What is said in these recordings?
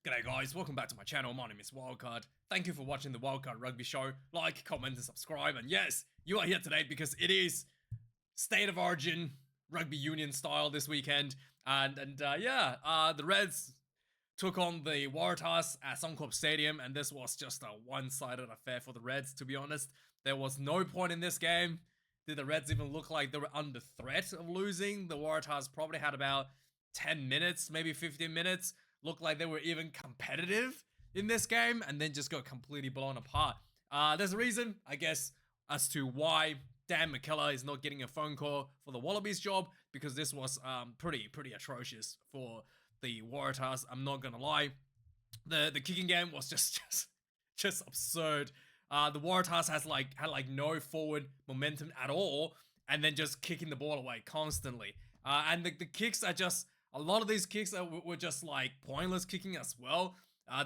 G'day guys, welcome back to my channel. My name is Wildkard. Thank you for watching the Wildkard Rugby Show. Like, comment, and subscribe. And yes, you are here today because it is State of Origin Rugby Union style this weekend. The Reds took on the Waratahs at Suncorp Stadium, and this was just a one-sided affair for the Reds, to be honest. There was no point in this game. Did the Reds even look like they were under threat of losing? The Waratahs probably had about 10 minutes, maybe 15 minutes. Looked like they were even competitive in this game, and then just got completely blown apart. There's a reason, I guess, as to why Dan McKellar is not getting a phone call for the Wallabies job, because this was pretty atrocious for the Waratahs. I'm not gonna lie. The kicking game was just absurd. The Waratahs had no forward momentum at all, and then just kicking the ball away constantly. And the kicks are just, a lot of these kicks were just like pointless kicking as well.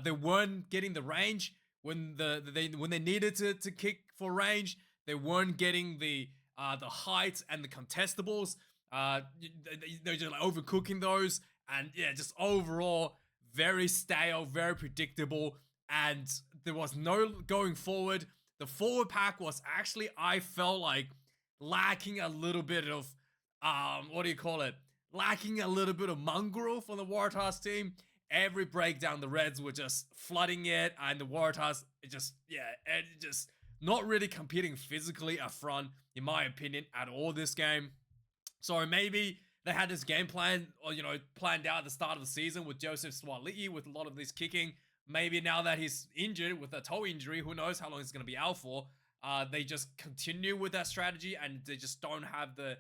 They weren't getting the range when they needed to kick for range. They weren't getting the height and the contestables. They're just like overcooking those, and yeah, just overall very stale, very predictable, and there was no going forward. The forward pack was actually, I felt like, lacking a little bit of lacking a little bit of mongrel from the Waratahs team. Every breakdown, the Reds were just flooding it, and the Waratahs just not really competing physically up front, in my opinion, at all this game. So maybe they had this game plan, or planned out at the start of the season with Joseph Swali'i with a lot of this kicking. Maybe now that he's injured with a toe injury, who knows how long he's going to be out for, they just continue with that strategy, and they just don't have the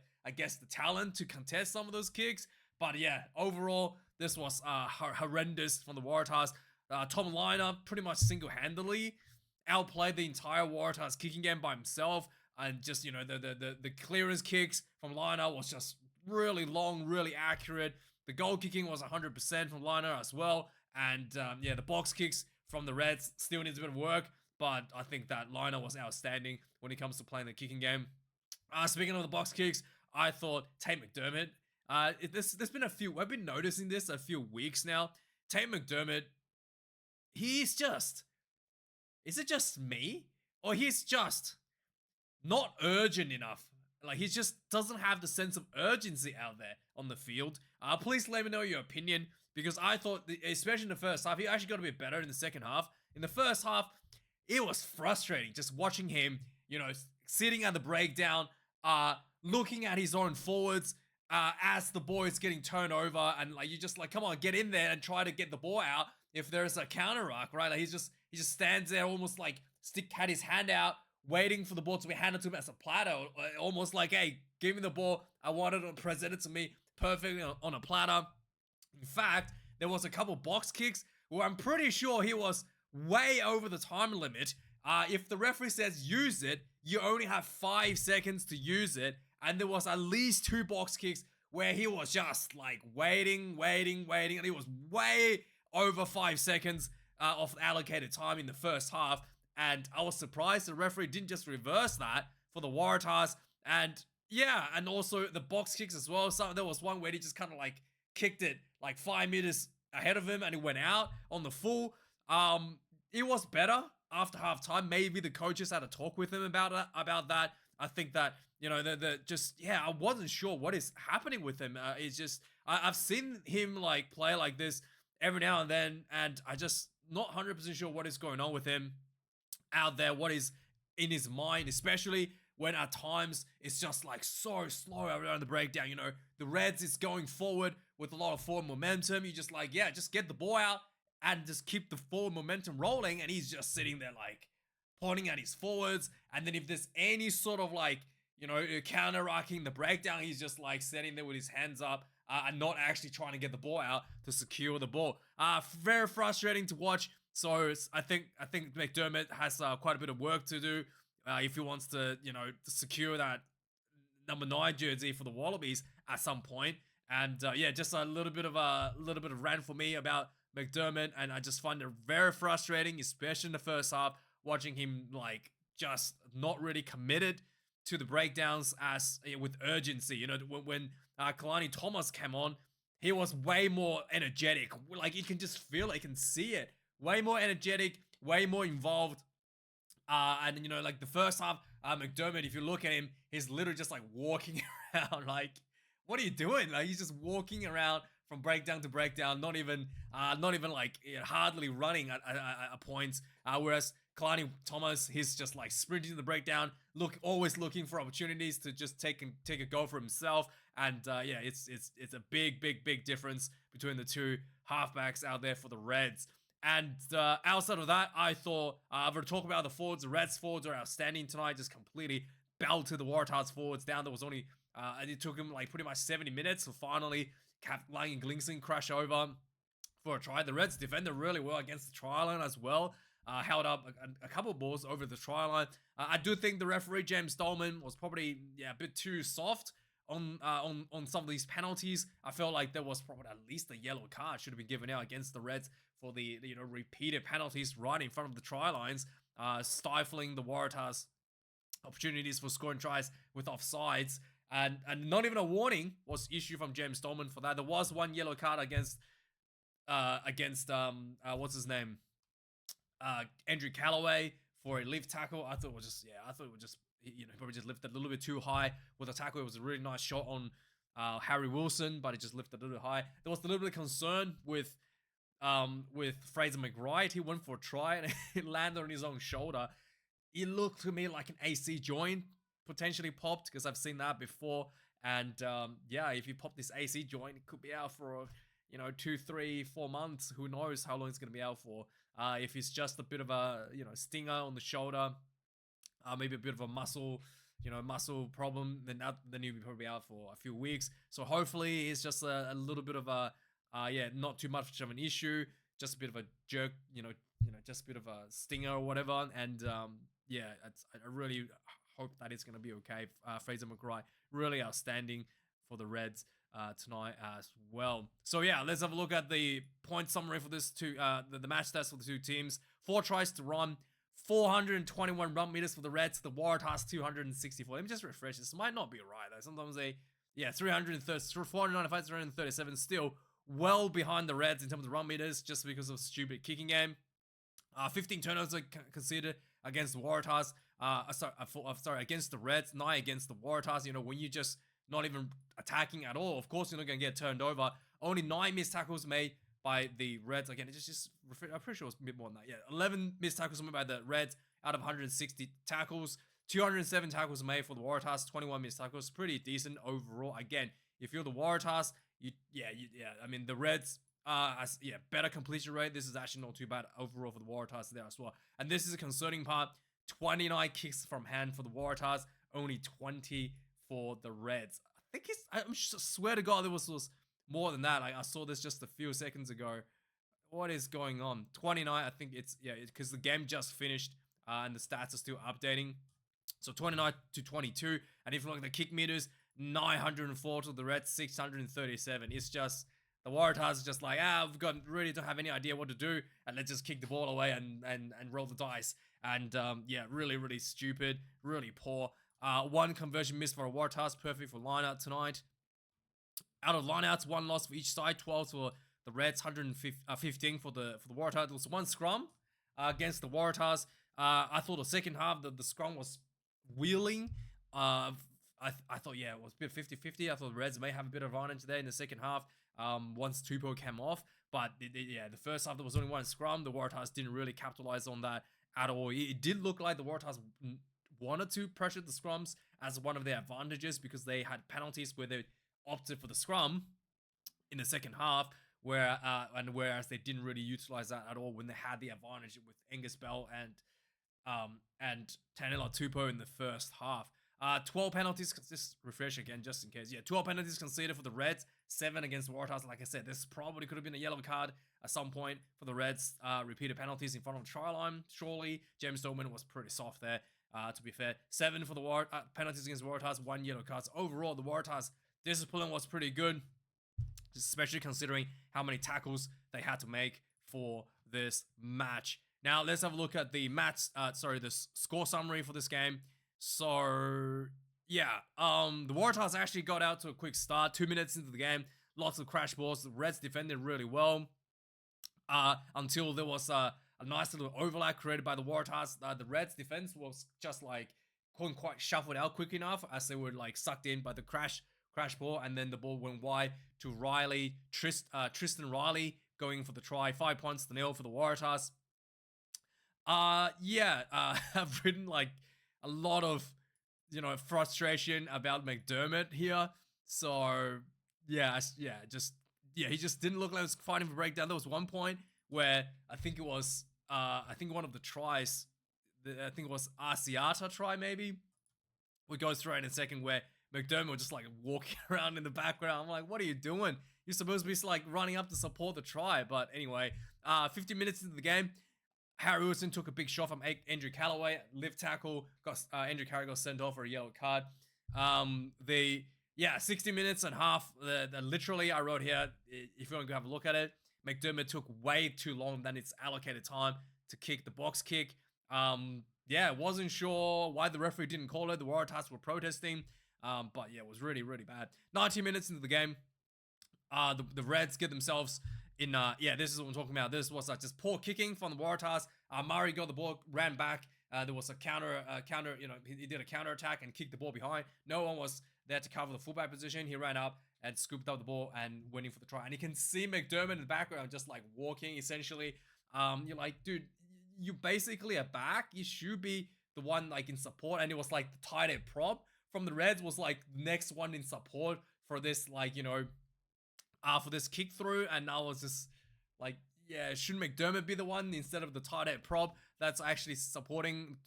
talent to contest some of those kicks. But yeah, overall, this was horrendous from the Waratahs. Tom Liner pretty much single-handedly outplayed the entire Waratahs kicking game by himself, and just, the clearance kicks from Liner was just really long, really accurate. The goal kicking was 100% from Liner as well, and the box kicks from the Reds still needs a bit of work, but I think that Liner was outstanding when it comes to playing the kicking game. Speaking of the box kicks, I thought Tate McDermott, there's been I've been noticing this a few weeks now. Tate McDermott, is it just me? Or he's just not urgent enough? Like, he just doesn't have the sense of urgency out there on the field. Please let me know your opinion, because I thought, especially in the first half, he actually got a bit better in the second half. In the first half, it was frustrating just watching him, sitting at the breakdown, looking at his own forwards as the ball is getting turned over, and like, you just like, come on, get in there and try to get the ball out if there's a counter ruck, right? Like, he just stands there almost like had his hand out, waiting for the ball to be handed to him as a platter, almost like, hey, give me the ball, I want it presented to me perfectly on a platter. In fact, there was a couple box kicks where I'm pretty sure he was way over the time limit. If the referee says use it, you only have 5 seconds to use it, and there was at least 2 box kicks where he was just like waiting, and he was way over 5 seconds of allocated time in the first half. And I was surprised the referee didn't just reverse that for the Waratahs. And yeah, and also the box kicks as well. There was one where he just kind of like kicked it like 5 meters ahead of him, and it went out on the full. It was better after half time. Maybe the coaches had a talk with him about that. I think that, I wasn't sure what is happening with him. It's just, I've seen him like play like this every now and then, and I just not 100% sure what is going on with him out there, what is in his mind, especially when at times it's just like so slow around the breakdown. The Reds is going forward with a lot of forward momentum. You just like, yeah, just get the ball out and just keep the forward momentum rolling, and he's just sitting there like pointing at his forwards, and then if there's any sort of like, counter-rocking the breakdown, he's just like sitting there with his hands up and not actually trying to get the ball out to secure the ball. Very frustrating to watch. So I think McDermott has quite a bit of work to do if he wants to, to secure that number 9 jersey for the Wallabies at some point. And just a little bit of rant for me about McDermott, and I just find it very frustrating, especially in the first half, watching him like just not really committed to the breakdowns as with urgency. When Kalani Thomas came on, he was way more energetic. Like, you can just feel it, you can see it. Way more energetic, way more involved. And you know, like the first half, McDermott, if you look at him, he's literally just like walking around. Like, what are you doing? Like, he's just walking around from breakdown to breakdown, not even like hardly running at points. Whereas Kalani Thomas, he's just like sprinting to the breakdown, always looking for opportunities to just take a go for himself. And yeah, it's a big difference between the two halfbacks out there for the Reds. And outside of that, I thought I'm going to talk about the forwards. The Reds forwards are outstanding tonight. Just completely belted the Waratahs forwards down. There was only it took him like pretty much 70 minutes to finally have Lang and Glingson crash over for a try. The Reds defended really well against the try line as well. Held up a couple of balls over the try line. I do think the referee James Dolman was probably a bit too soft on some of these penalties. I felt like there was probably at least a yellow card should have been given out against the Reds for the repeated penalties right in front of the try lines, stifling the Waratahs opportunities for scoring tries with offsides, and not even a warning was issued from James Dolman for that. There was one yellow card against what's his name, Andrew Callaway for a lift tackle. I thought it would just probably just lifted a little bit too high with a tackle. It was a really nice shot on Harry Wilson, but it just lifted a little bit high. There was a little bit of concern with Fraser McRae. He went for a try and it landed on his own shoulder. It looked to me like an AC joint potentially popped, because I've seen that before. And yeah, if you pop this AC joint, it could be out for 2, 3, 4 months. Who knows how long it's going to be out for. If it's just a bit of a stinger on the shoulder, maybe a bit of a muscle problem, then he'll be probably out for a few weeks. So hopefully it's just a little bit of a not too much of an issue, just a bit of a jerk, just a bit of a stinger or whatever. And I really hope that it's going to be okay. Fraser McRae, really outstanding for the Reds tonight as well. So yeah, let's have a look at the point summary for this the match stats for the two teams. 4 tries to run, 421 run meters for the Reds, the Waratahs 264. Let me just refresh this. Might not be right though. Sometimes 495, 337, still well behind the Reds in terms of run meters, just because of stupid kicking game. 15 turnovers are conceded against the Waratahs. Against the Reds, 9 against the Waratahs. When you just not even attacking at all, of course you're not going to get turned over. Only 9 missed tackles made by the Reds. Again, I'm pretty sure it was a bit more than that. Yeah, 11 missed tackles made by the Reds out of 160 tackles. 207 tackles made for the Waratahs, 21 missed tackles. Pretty decent overall. Again, if you're the Waratahs, I mean, the Reds, better completion rate. This is actually not too bad overall for the Waratahs there as well. And this is a concerning part. 29 kicks from hand for the Waratahs, only 20 for the Reds. I swear to God, there was more than that. I saw this just a few seconds ago. What is going on? 29, I think it's because the game just finished and the stats are still updating. So 29 to 22. And if you look at the kick meters, 904 to the Reds, 637. It's just, the Waratahs are just like, really don't have any idea what to do, and let's just kick the ball away and roll the dice. And really stupid, really poor. 1 conversion miss for the Waratahs, perfect for lineout tonight. Out of lineouts, 1 loss for each side, 12 for the Reds, 115 for the Waratahs. There was 1 scrum against the Waratahs. I thought the second half, the scrum was wheeling. I thought, it was a bit 50-50. I thought the Reds may have a bit of advantage there in the second half once Tupou came off. But the first half, there was only 1 scrum. The Waratahs didn't really capitalize on that at all. It did look like the Waratahs wanted to pressure the scrums as one of their advantages, because they had penalties where they opted for the scrum in the second half, whereas they didn't really utilize that at all when they had the advantage with Angus Bell and Taniela Tupou in the first half. 12 penalties, just refresh again just in case. 12 penalties conceded for the Reds, 7 against the Waratahs. Like I said, this probably could have been a yellow card at some point for the Reds. Repeated penalties in front of the try line. Surely James Dolman was pretty soft there, to be fair. 7 for the penalties against the Waratahs, 1 yellow card. So overall, the Waratahs discipline was pretty good, especially considering how many tackles they had to make for this match. Now let's have a look at the the score summary for this game. So the Waratahs actually got out to a quick start. 2 minutes into the game, lots of crash balls. The Reds defended really well until there was a nice little overlap created by the Waratahs. The Reds defense was just like couldn't quite shuffle it out quick enough as they were like sucked in by the crash ball, and then the ball went wide to Riley, Tristan Riley going for the try. 5 points to 0 for the Waratahs. I've written like a lot of, frustration about McDermott here. So he just didn't look like he was fighting for breakdown. There was one point where I think it was, one of the tries, I think it was Asiata try maybe. We go through it in a second where McDermott was just like walking around in the background. I'm like, what are you doing? You're supposed to be like running up to support the try. But anyway, 50 minutes into the game, Harry Wilson took a big shot from Andrew Callaway. Lift tackle, Andrew Carey got sent off for a yellow card. 60 minutes and half. Literally, I wrote here, if you want to go have a look at it, McDermott took way too long than its allocated time to kick the box kick. Wasn't sure why the referee didn't call it. The Waratahs were protesting. It was really, really bad. 90 minutes into the game, the Reds get themselves in, this is what I'm talking about. This was just poor kicking from the Waratahs. Murray got the ball, ran back. There was a counter, he did a counter attack and kicked the ball behind. No one was there to cover the fullback position. He ran up and scooped up the ball and went in for the try. And you can see McDermott in the background just like walking essentially. You're like, dude, you basically are back. You should be the one like in support. And it was like the tight end prop from the Reds was like the next one in support for this, like, for this kick through. And I was just like, shouldn't McDermott be the one instead of the tight end prop that's actually supporting,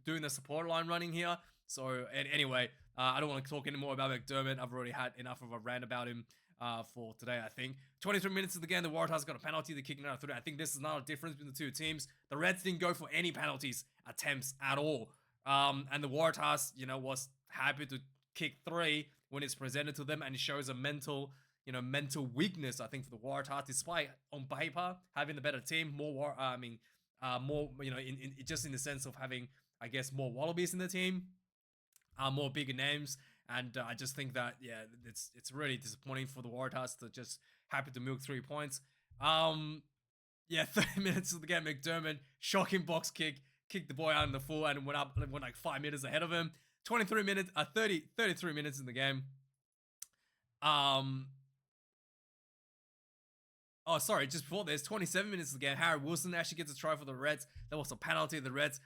doing the support line running here? So anyway, I don't want to talk anymore about McDermott. I've already had enough of a rant about him for today, I think. 23 minutes of the game, the Waratahs got a penalty. They're kicking out through. I think this is not a difference between the two teams. The Reds didn't go for any penalties attempts at all. And the Waratahs, was happy to kick 3 when it's presented to them, and it shows a mental weakness, I think, for the Waratahs, despite on paper having the better team, more, just in the sense of having, I guess, more Wallabies in the team, more bigger names. And I just think that, it's really disappointing for the Waratahs to just happy to milk 3 points. 30 minutes of the game, McDermott, shocking box kick, kicked the boy out in the full and went like 5 meters ahead of him. 33 minutes in the game. Just before this, 27 minutes of the game, Harry Wilson actually gets a try for the Reds. There was a penalty. The Reds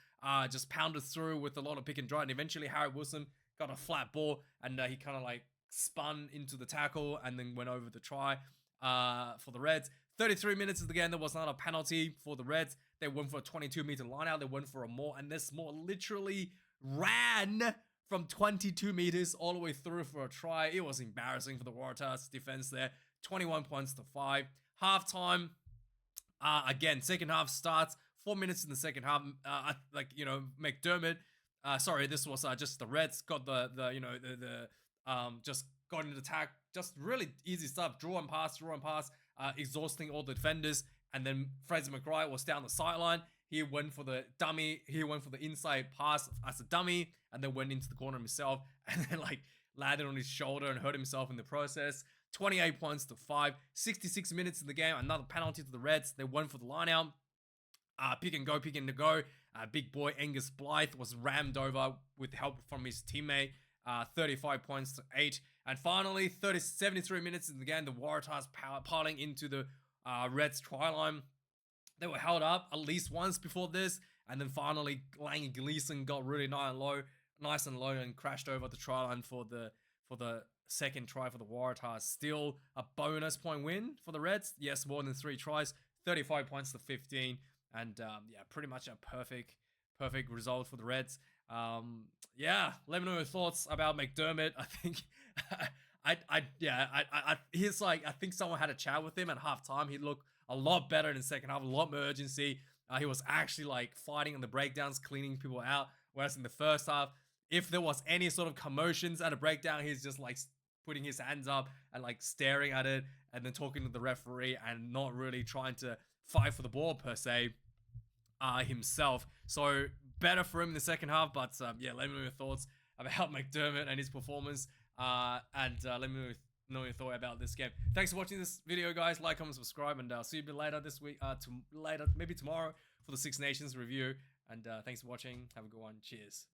just pounded through with a lot of pick and drive, and eventually Harry Wilson got a flat ball, and he kind of like spun into the tackle and then went over the try for the Reds. 33 minutes of the game, there was not a penalty for the Reds. They went for a 22-meter line out. They went for a more, and this more literally ran from 22 meters all the way through for a try. It was embarrassing for the Waratahs defense there. 21 points to 5. Halftime, again, second half starts. 4 minutes in the second half. McDermott. This was just the Reds got just got into attack. Just really easy stuff. Draw and pass, exhausting all the defenders. And then Fraser McRae was down the sideline. He went for the dummy. He went for the inside pass as a dummy, and then went into the corner himself, and then like landed on his shoulder and hurt himself in the process. 28 points to 5. 66 minutes in the game. Another penalty to the Reds. They went for the line out. Pick and go. Big boy Angus Blythe was rammed over with help from his teammate. 35 points to 8. And finally, 73 minutes in the game, the Waratahs piling into the Reds try line. They were held up at least once before this, and then finally Langy Gleeson got really nice and low and crashed over the try line for the second try for the Waratahs. Still a bonus point win for the Reds. Yes, more than 3 tries. 35 points to 15. And pretty much a perfect result for the Reds. Let me know your thoughts about McDermott. I think I think someone had a chat with him at halftime. He looked a lot better in the second half, a lot more urgency. He was actually like fighting on the breakdowns, cleaning people out. Whereas in the first half, if there was any sort of commotions at a breakdown, he's just like putting his hands up and like staring at it and then talking to the referee and not really trying to fight for the ball per se himself. So better for him in the second half, but let me know your thoughts about McDermott and his performance, and let me know your thought about this game. Thanks for watching this video, guys. Like, comment, subscribe, and I'll see you a bit later this week. Later, maybe tomorrow for the Six Nations review. And thanks for watching. Have a good one. Cheers.